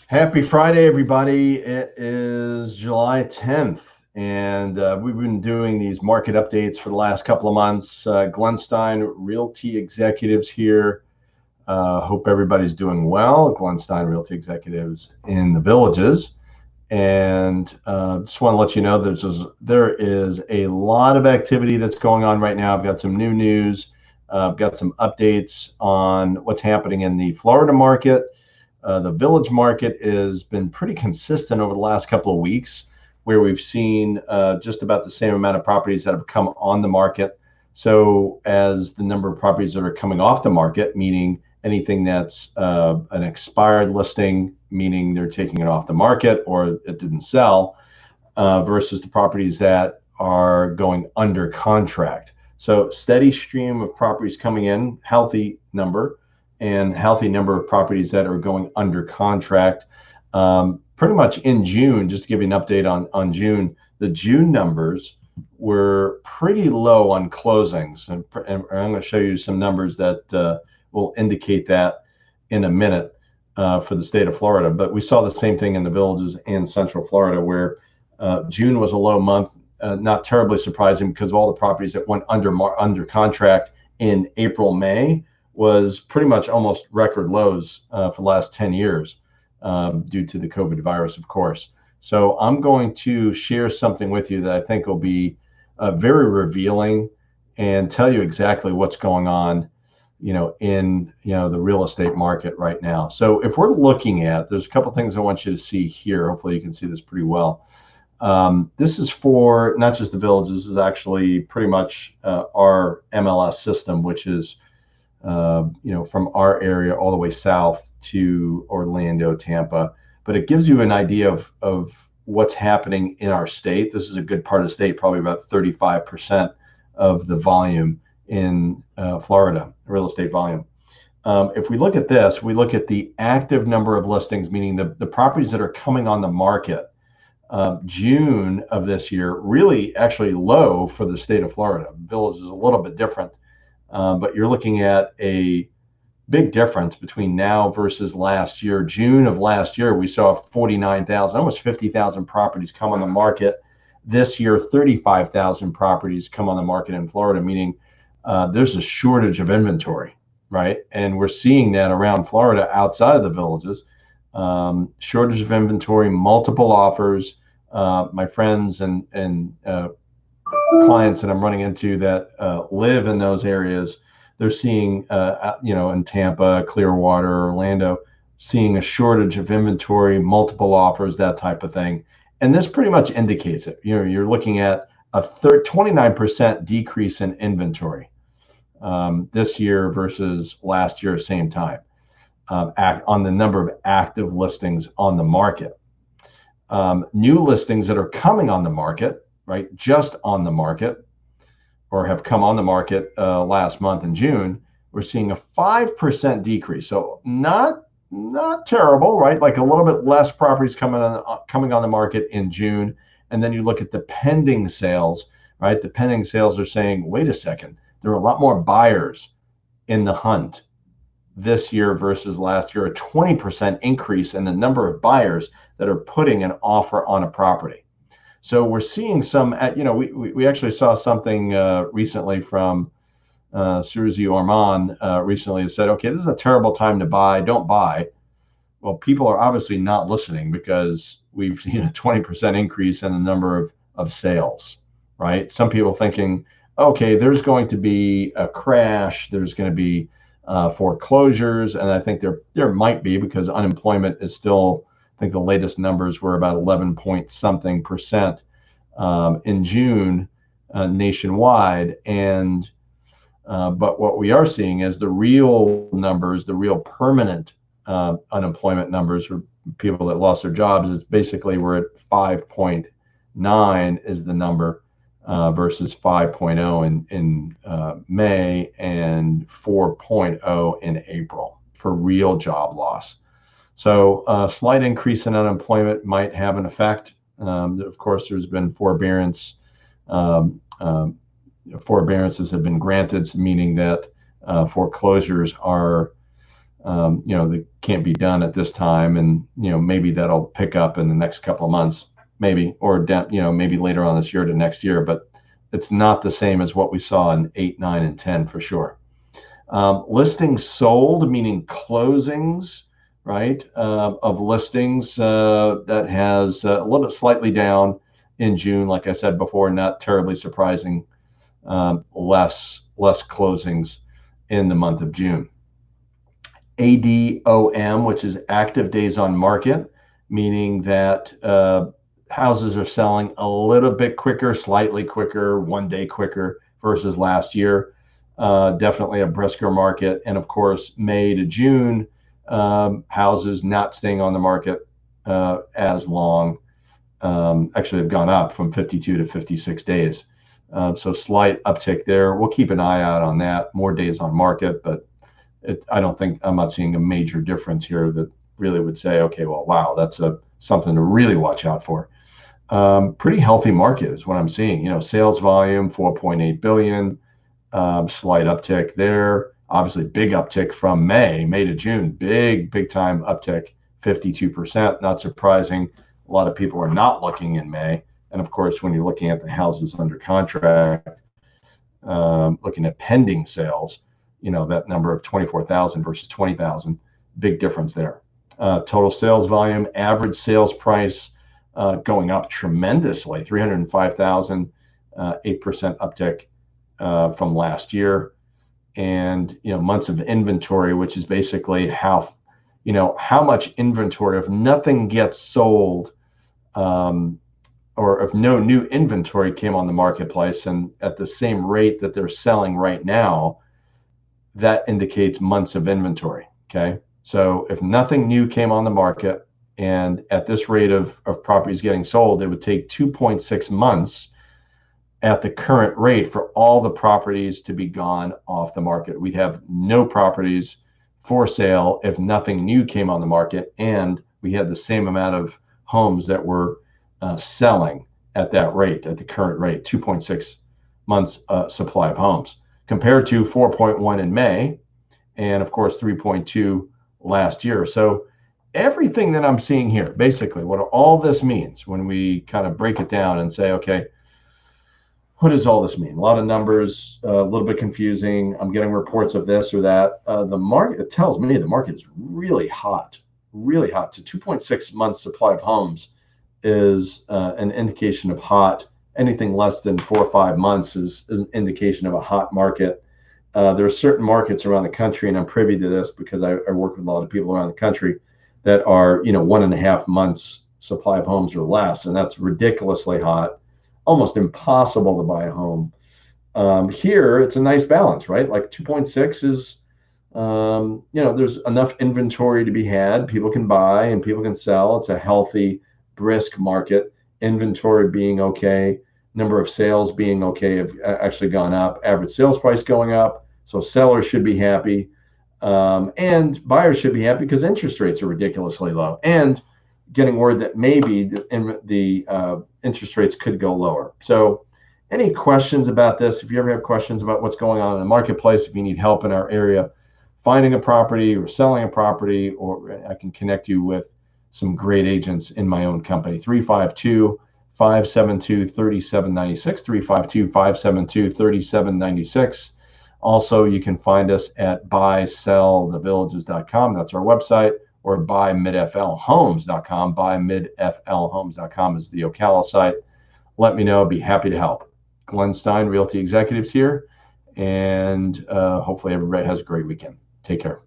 Happy Friday, everybody. It is July 10th, and we've been doing these market updates for the last couple of months. Stein, Realty Executives here. Hope everybody's doing well. Stein, Realty Executives in the Villages. And just want to let you know there is a lot of activity that's going on right now. I've got some new news. I've got some updates on what's happening in the Florida market. The village market has been pretty consistent over the last couple of weeks, where we've seen just about the same amount of properties that have come on the market. So as the number of properties that are coming off the market, meaning anything that's an expired listing, meaning they're taking it off the market or it didn't sell, versus the properties that are going under contract. So steady stream of properties coming in, healthy number, and healthy number of properties that are going under contract. Pretty much in June, just to give you an update on June, the June numbers were pretty low on closings. And I'm going to show you some numbers that will indicate that in a minute for the state of Florida. But we saw the same thing in the Villages and Central Florida, where June was a low month, not terribly surprising because of all the properties that went under contract in April, May. Was pretty much almost record lows for the last 10 years due to the COVID virus, of course. So I'm going to share something with you that I think will be very revealing and tell you exactly what's going on, in the real estate market right now. So if we're looking at, there's a couple things I want you to see here. Hopefully you can see this pretty well. This is for not just the Villages. This is actually pretty much our MLS system, which is from our area all the way south to Orlando, Tampa. But it gives you an idea of what's happening in our state. This is a good part of the state, probably about 35% of the volume in Florida, real estate volume. If we look at this, we look at the active number of listings, meaning the properties that are coming on the market. June of this year, really actually low for the state of Florida. Village is a little bit different. But you're looking at a big difference between now versus last year. June of last year, we saw 49,000, almost 50,000 properties come on the market. This year, 35,000 properties come on the market in Florida, meaning there's a shortage of inventory, right? And we're seeing that around Florida outside of the Villages. Shortage of inventory, multiple offers. My friends and clients that I'm running into that live in those areas, they're seeing, in Tampa, Clearwater, Orlando, seeing a shortage of inventory, multiple offers, that type of thing. And this pretty much indicates it. You're looking at a 29% decrease in inventory this year versus last year, same time, on the number of active listings on the market. New listings that are coming on the market, right, just on the market or have come on the market last month in June, we're seeing a 5% decrease. So not terrible, right? Like a little bit less properties coming on the market in June. And then you look at the pending sales, right? The pending sales are saying, wait a second, there are a lot more buyers in the hunt this year versus last year, a 20% increase in the number of buyers that are putting an offer on a property. So we're seeing some, we actually saw something recently from Suzy Orman recently, said, okay, this is a terrible time to buy, don't buy. Well, people are obviously not listening because we've seen a 20% increase in the number of sales, right? Some people thinking, okay, there's going to be a crash, there's going to be foreclosures, and I think there might be, because unemployment is still, I think the latest numbers were about 11 point something percent in June nationwide. And but what we are seeing is the real numbers, the real permanent unemployment numbers for people that lost their jobs, is basically we're at 5.9 is the number versus 5.0 in May and 4.0 in April for real job loss. So a slight increase in unemployment might have an effect. Of course, there's been forbearance. Forbearances have been granted, meaning that foreclosures are that can't be done at this time, and maybe that'll pick up in the next couple of months, maybe, or maybe later on this year to next year, but it's not the same as what we saw in 8, 9, and 10 for sure. Listings sold, meaning closings, right, of listings that has a little bit slightly down in June. Like I said before, not terribly surprising. Less closings in the month of June. ADOM, which is active days on market, meaning that houses are selling a little bit quicker, slightly quicker, 1 day quicker versus last year. Definitely a brisker market. And of course, May to June, houses not staying on the market as long. Actually have gone up from 52 to 56 days. So slight uptick there. We'll keep an eye out on that. More days on market, but I'm not seeing a major difference here that really would say, okay, well, wow, that's something to really watch out for. Pretty healthy market is what I'm seeing. Sales volume 4.8 billion, slight uptick there. Obviously, big uptick from May to June, big time uptick, 52%. Not surprising. A lot of people are not looking in May, and of course, when you're looking at the houses under contract, looking at pending sales, that number of 24,000 versus 20,000, big difference there. Total sales volume, average sales price going up tremendously, 305,000, 8% uptick from last year. And months of inventory, which is basically how much inventory, if nothing gets sold, or if no new inventory came on the marketplace and at the same rate that they're selling right now, that indicates months of inventory. Okay. So if nothing new came on the market and at this rate of properties getting sold, it would take 2.6 months at the current rate for all the properties to be gone off the market. We'd have no properties for sale if nothing new came on the market, and we had the same amount of homes that were selling at that rate, at the current rate, 2.6 months supply of homes, compared to 4.1 in May, and of course 3.2 last year. So everything that I'm seeing here, basically what all this means when we kind of break it down and say, okay, what does all this mean? A lot of numbers, a little bit confusing. I'm getting reports of this or that. The market, it tells me the market is really hot, really hot. So 2.6 months supply of homes is an indication of hot. Anything less than 4 or 5 months is an indication of a hot market. There are certain markets around the country, and I'm privy to this because I work with a lot of people around the country that are 1.5 months supply of homes or less, and that's ridiculously hot, almost impossible to buy a home. Here, it's a nice balance, right? Like 2.6 is, there's enough inventory to be had. People can buy and people can sell. It's a healthy, brisk market. Inventory being okay, number of sales being okay, have actually gone up. Average sales price going up. So sellers should be happy, and buyers should be happy because interest rates are ridiculously low. And getting word that maybe the interest rates could go lower. So any questions about this? If you ever have questions about what's going on in the marketplace, if you need help in our area finding a property or selling a property, or I can connect you with some great agents in my own company. 352-572-3796, 352-572-3796. Also, you can find us at buysellthevillages.com. That's our website. Or buymidflhomes.com. Buymidflhomes.com is the Ocala site. Let me know. I'd be happy to help. Glenn Stein, Realty Executives here. And hopefully everybody has a great weekend. Take care.